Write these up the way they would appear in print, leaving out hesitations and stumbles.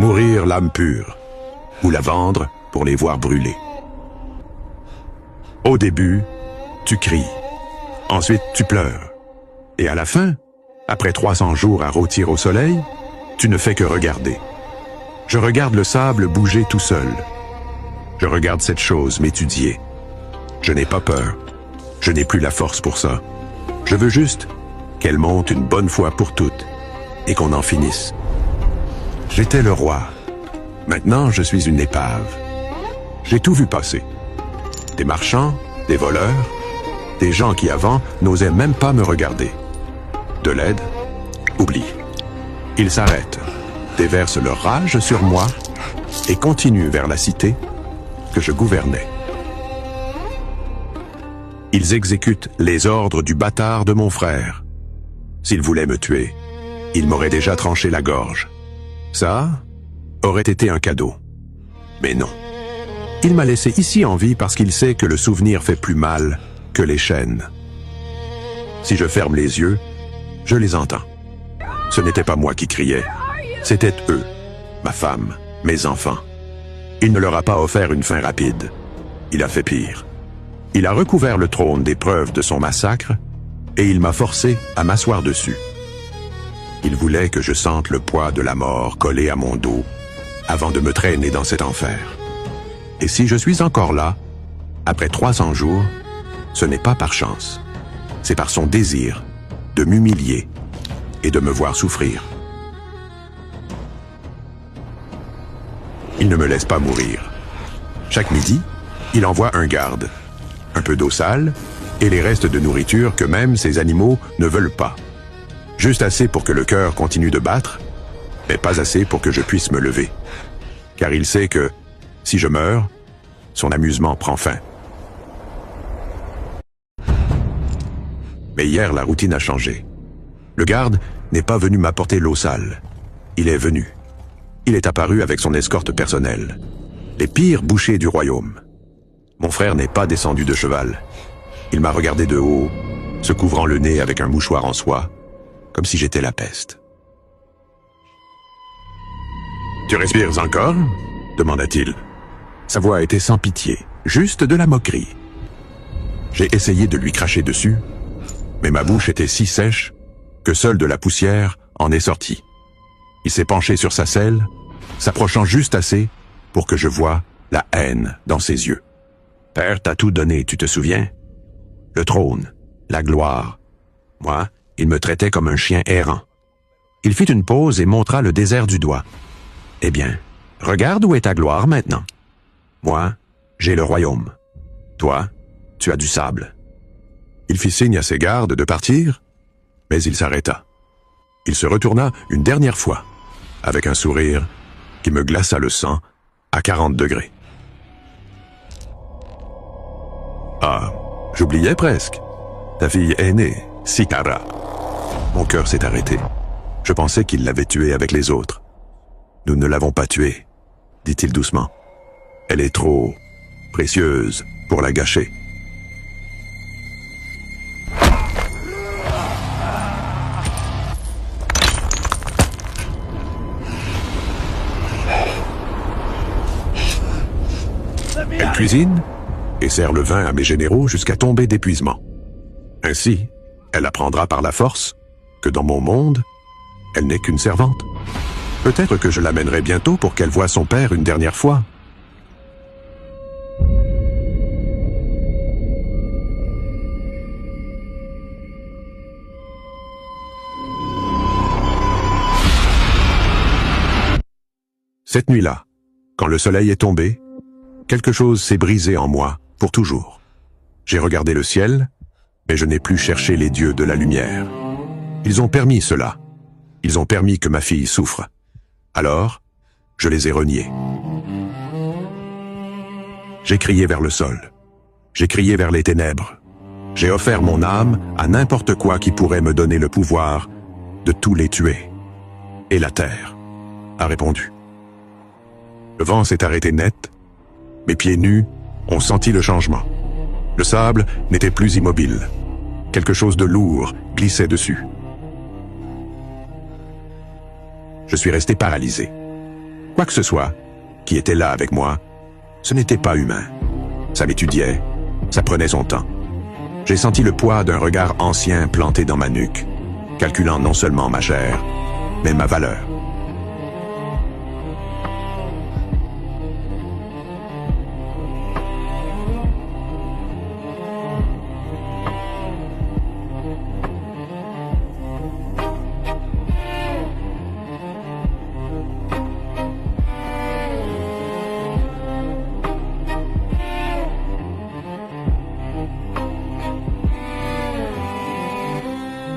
Mourir l'âme pure, ou la vendre pour les voir brûler. Au début, tu cries. Ensuite, tu pleures. Et à la fin, après 300 jours à rôtir au soleil, tu ne fais que regarder. Je regarde le sable bouger tout seul. Je regarde cette chose m'étudier. Je n'ai pas peur. Je n'ai plus la force pour ça. Je veux juste qu'elle monte une bonne fois pour toutes et qu'on en finisse. J'étais le roi. Maintenant, je suis une épave. J'ai tout vu passer. Des marchands, des voleurs, des gens qui avant n'osaient même pas me regarder. De l'aide, oublie. Ils s'arrêtent, déversent leur rage sur moi et continuent vers la cité que je gouvernais. Ils exécutent les ordres du bâtard de mon frère. S'ils voulaient me tuer, ils m'auraient déjà tranché la gorge. Ça aurait été un cadeau. Mais non. Il m'a laissé ici en vie parce qu'il sait que le souvenir fait plus mal que les chaînes. Si je ferme les yeux, je les entends. Ce n'était pas moi qui criais, c'était eux, ma femme, mes enfants. Il ne leur a pas offert une fin rapide. Il a fait pire. Il a recouvert le trône des preuves de son massacre et il m'a forcé à m'asseoir dessus. Il voulait que je sente le poids de la mort collé à mon dos avant de me traîner dans cet enfer. Et si je suis encore là, après 300 jours, ce n'est pas par chance. C'est par son désir de m'humilier et de me voir souffrir. Il ne me laisse pas mourir. Chaque midi, il envoie un garde, un peu d'eau sale et les restes de nourriture que même ces animaux ne veulent pas. Juste assez pour que le cœur continue de battre, mais pas assez pour que je puisse me lever. Car il sait que, si je meurs, son amusement prend fin. Mais hier, la routine a changé. Le garde n'est pas venu m'apporter l'eau sale. Il est venu. Il est apparu avec son escorte personnelle. Les pires bouchers du royaume. Mon frère n'est pas descendu de cheval. Il m'a regardé de haut, se couvrant le nez avec un mouchoir en soie, comme si j'étais la peste. « Tu respires encore ?» demanda-t-il. Sa voix était sans pitié, juste de la moquerie. J'ai essayé de lui cracher dessus, mais ma bouche était si sèche que seule de la poussière en est sortie. Il s'est penché sur sa selle, s'approchant juste assez pour que je voie la haine dans ses yeux. « Père t'a tout donné, tu te souviens? Le trône, la gloire. Moi, il me traitait comme un chien errant. Il fit une pause et montra le désert du doigt. Eh bien, regarde où est ta gloire maintenant. Moi, j'ai le royaume. Toi, tu as du sable. » Il fit signe à ses gardes de partir, mais il s'arrêta. Il se retourna une dernière fois, avec un sourire qui me glaça le sang à 40 degrés. « Ah, j'oubliais presque. Ta fille aînée, Sikara. » Mon cœur s'est arrêté. Je pensais qu'il l'avait tuée avec les autres. « Nous ne l'avons pas tuée, » dit-il doucement. « Elle est trop précieuse pour la gâcher. » Elle cuisine et sert le vin à mes généraux jusqu'à tomber d'épuisement. Ainsi, elle apprendra par la force que dans mon monde, elle n'est qu'une servante. Peut-être que je l'amènerai bientôt pour qu'elle voie son père une dernière fois. Cette nuit-là, quand le soleil est tombé, quelque chose s'est brisé en moi pour toujours. J'ai regardé le ciel, mais je n'ai plus cherché les dieux de la lumière. Ils ont permis cela. Ils ont permis que ma fille souffre. Alors, je les ai reniés. J'ai crié vers le sol. J'ai crié vers les ténèbres. J'ai offert mon âme à n'importe quoi qui pourrait me donner le pouvoir de tous les tuer. Et la terre a répondu. Le vent s'est arrêté net. Mes pieds nus ont senti le changement. Le sable n'était plus immobile. Quelque chose de lourd glissait dessus. Je suis resté paralysé. Quoi que ce soit qui était là avec moi, ce n'était pas humain. Ça m'étudiait, ça prenait son temps. J'ai senti le poids d'un regard ancien planté dans ma nuque, calculant non seulement ma chair, mais ma valeur.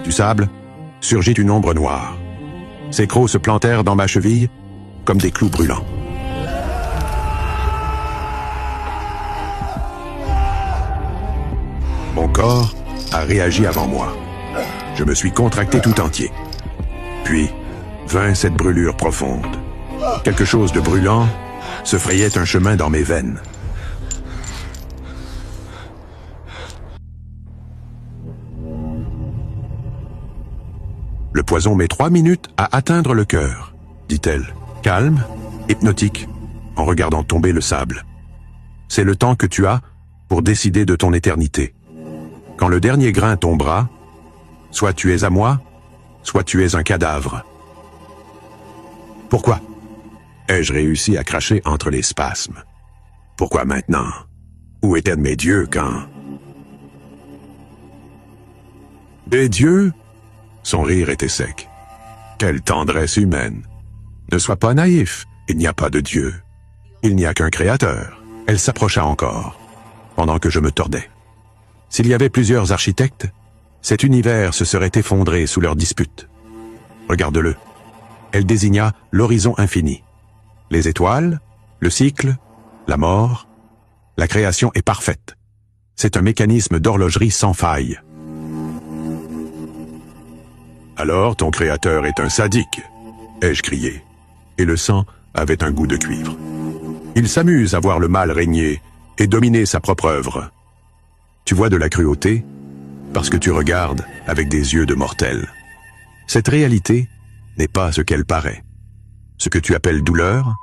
Du sable, surgit une ombre noire. Ses crocs se plantèrent dans ma cheville comme des clous brûlants. Mon corps a réagi avant moi. Je me suis contracté tout entier. Puis vint cette brûlure profonde. Quelque chose de brûlant se frayait un chemin dans mes veines. Le poison met 3 minutes à atteindre le cœur, dit-elle, calme, hypnotique, en regardant tomber le sable. C'est le temps que tu as pour décider de ton éternité. Quand le dernier grain tombera, soit tu es à moi, soit tu es un cadavre. Pourquoi ai-je réussi à cracher entre les spasmes? Pourquoi maintenant? Où étaient mes dieux quand... Des dieux? Son rire était sec. Quelle tendresse humaine! Ne sois pas naïf, il n'y a pas de Dieu. Il n'y a qu'un créateur. Elle s'approcha encore, pendant que je me tordais. S'il y avait plusieurs architectes, cet univers se serait effondré sous leur dispute. Regarde-le. Elle désigna l'horizon infini. Les étoiles, le cycle, la mort, la création est parfaite. C'est un mécanisme d'horlogerie sans faille. Alors ton créateur est un sadique, ai-je crié, et le sang avait un goût de cuivre. Il s'amuse à voir le mal régner et dominer sa propre œuvre. Tu vois de la cruauté parce que tu regardes avec des yeux de mortel. Cette réalité n'est pas ce qu'elle paraît. Ce que tu appelles douleur,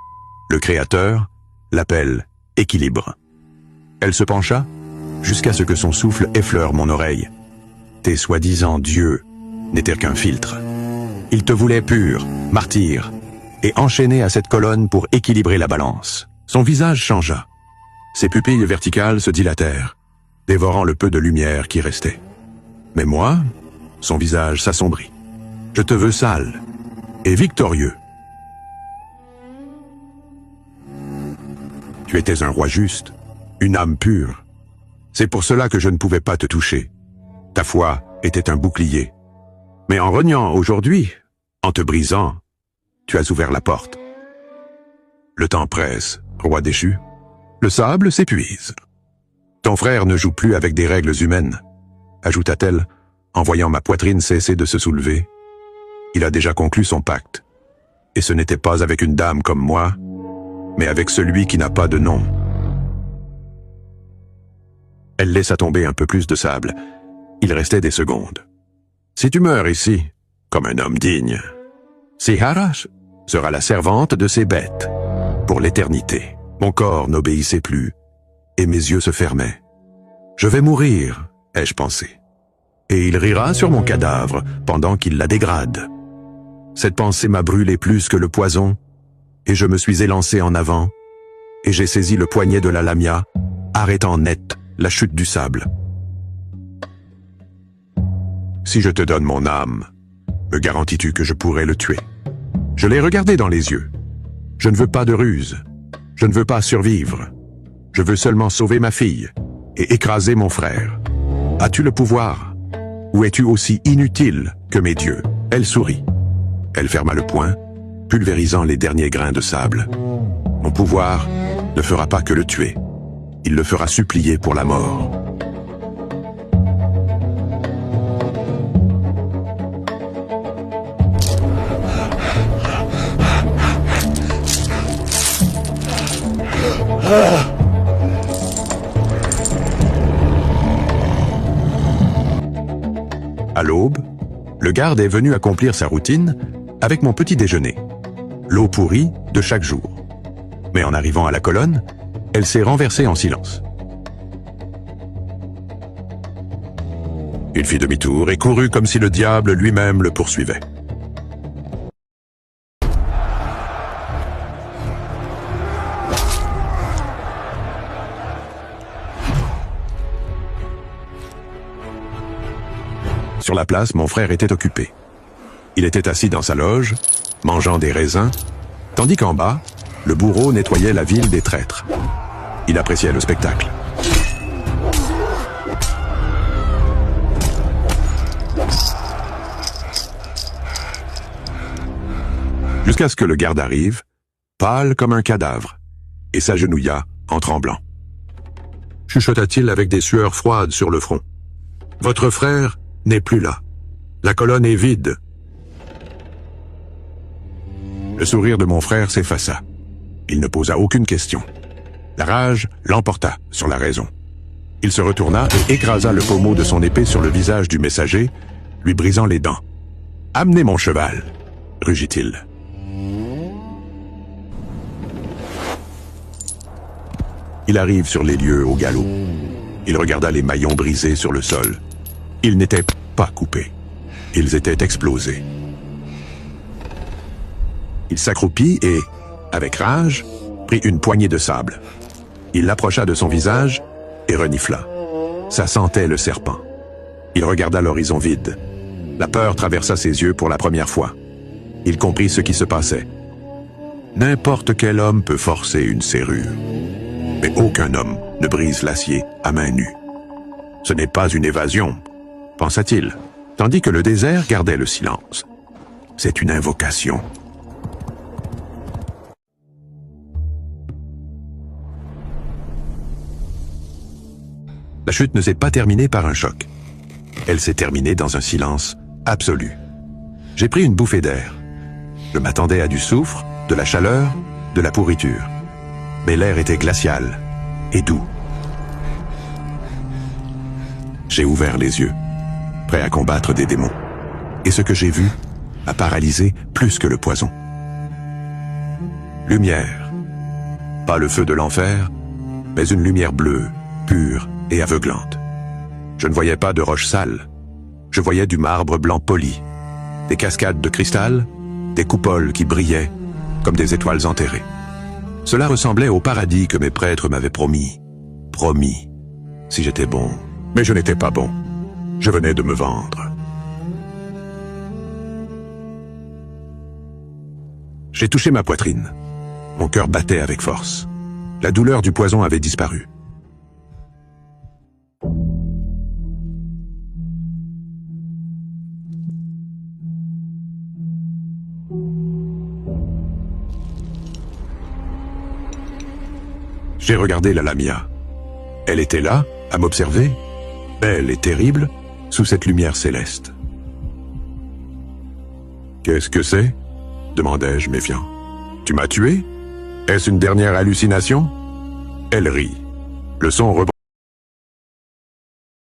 le créateur l'appelle équilibre. Elle se pencha jusqu'à ce que son souffle effleure mon oreille. Tes soi-disant dieux n'était qu'un filtre. Il te voulait pur, martyr, et enchaîné à cette colonne pour équilibrer la balance. Son visage changea. Ses pupilles verticales se dilatèrent, dévorant le peu de lumière qui restait. Mais moi, son visage s'assombrit. Je te veux sale et victorieux. Tu étais un roi juste, une âme pure. C'est pour cela que je ne pouvais pas te toucher. Ta foi était un bouclier. Mais en reniant aujourd'hui, en te brisant, tu as ouvert la porte. Le temps presse, roi déchu. Le sable s'épuise. Ton frère ne joue plus avec des règles humaines, ajouta-t-elle, en voyant ma poitrine cesser de se soulever. Il a déjà conclu son pacte. Et ce n'était pas avec une dame comme moi, mais avec celui qui n'a pas de nom. Elle laissa tomber un peu plus de sable. Il restait des secondes. Si tu meurs ici, comme un homme digne, Sihara sera la servante de ces bêtes, pour l'éternité. Mon corps n'obéissait plus, et mes yeux se fermaient. Je vais mourir, ai-je pensé. Et il rira sur mon cadavre pendant qu'il la dégrade. Cette pensée m'a brûlé plus que le poison, et je me suis élancé en avant, et j'ai saisi le poignet de la lamia, arrêtant net la chute du sable. Si je te donne mon âme, me garantis-tu que je pourrai le tuer? Je l'ai regardé dans les yeux. Je ne veux pas de ruse. Je ne veux pas survivre. Je veux seulement sauver ma fille et écraser mon frère. As-tu le pouvoir? Ou es-tu aussi inutile que mes dieux? Elle sourit. Elle ferma le poing, pulvérisant les derniers grains de sable. Mon pouvoir ne fera pas que le tuer. Il le fera supplier pour la mort. À l'aube, le garde est venu accomplir sa routine avec mon petit déjeuner. l'eau pourrie de chaque jour. Mais en arrivant à la colonne, elle s'est renversée en silence. Il fit demi-tour et courut comme si le diable lui-même le poursuivait. Sur la place, mon frère était occupé. Il était assis dans sa loge, mangeant des raisins, tandis qu'en bas, le bourreau nettoyait la ville des traîtres. Il appréciait le spectacle. Jusqu'à ce que le garde arrive, pâle comme un cadavre, et s'agenouilla en tremblant. Chuchota-t-il avec des sueurs froides sur le front. « Votre frère n'est plus là. La colonne est vide. » Le sourire de mon frère s'effaça. Il ne posa aucune question. La rage l'emporta sur la raison. Il se retourna et écrasa le pommeau de son épée sur le visage du messager, lui brisant les dents. « Amenez mon cheval !» rugit-il. Il arrive sur les lieux au galop. Il regarda les maillons brisés sur le sol. Ils n'étaient pas coupés. Ils étaient explosés. Il s'accroupit et, avec rage, prit une poignée de sable. Il l'approcha de son visage et renifla. Ça sentait le serpent. Il regarda l'horizon vide. La peur traversa ses yeux pour la première fois. Il comprit ce qui se passait. N'importe quel homme peut forcer une serrure. Mais aucun homme ne brise l'acier à main nue. Ce n'est pas une évasion, pensa-t-il, tandis que le désert gardait le silence. C'est une invocation. La chute ne s'est pas terminée par un choc. Elle s'est terminée dans un silence absolu. J'ai pris une bouffée d'air. Je m'attendais à du soufre, de la chaleur, de la pourriture. Mais l'air était glacial et doux. J'ai ouvert les yeux, prêt à combattre des démons. Et ce que j'ai vu m'a paralysé plus que le poison. Lumière. Pas le feu de l'enfer, mais une lumière bleue, pure et aveuglante. Je ne voyais pas de roches sales. Je voyais du marbre blanc poli, des cascades de cristal, des coupoles qui brillaient comme des étoiles enterrées. Cela ressemblait au paradis que mes prêtres m'avaient promis. Promis, si j'étais bon. Mais je n'étais pas bon. Je venais de me vendre. J'ai touché ma poitrine. Mon cœur battait avec force. La douleur du poison avait disparu. J'ai regardé la Lamia. Elle était là, à m'observer, belle et terrible, sous cette lumière céleste. « Qu'est-ce que c'est » demandai-je, méfiant. « Tu m'as tué? Est-ce une dernière hallucination ?» Elle rit. Le son rebondit.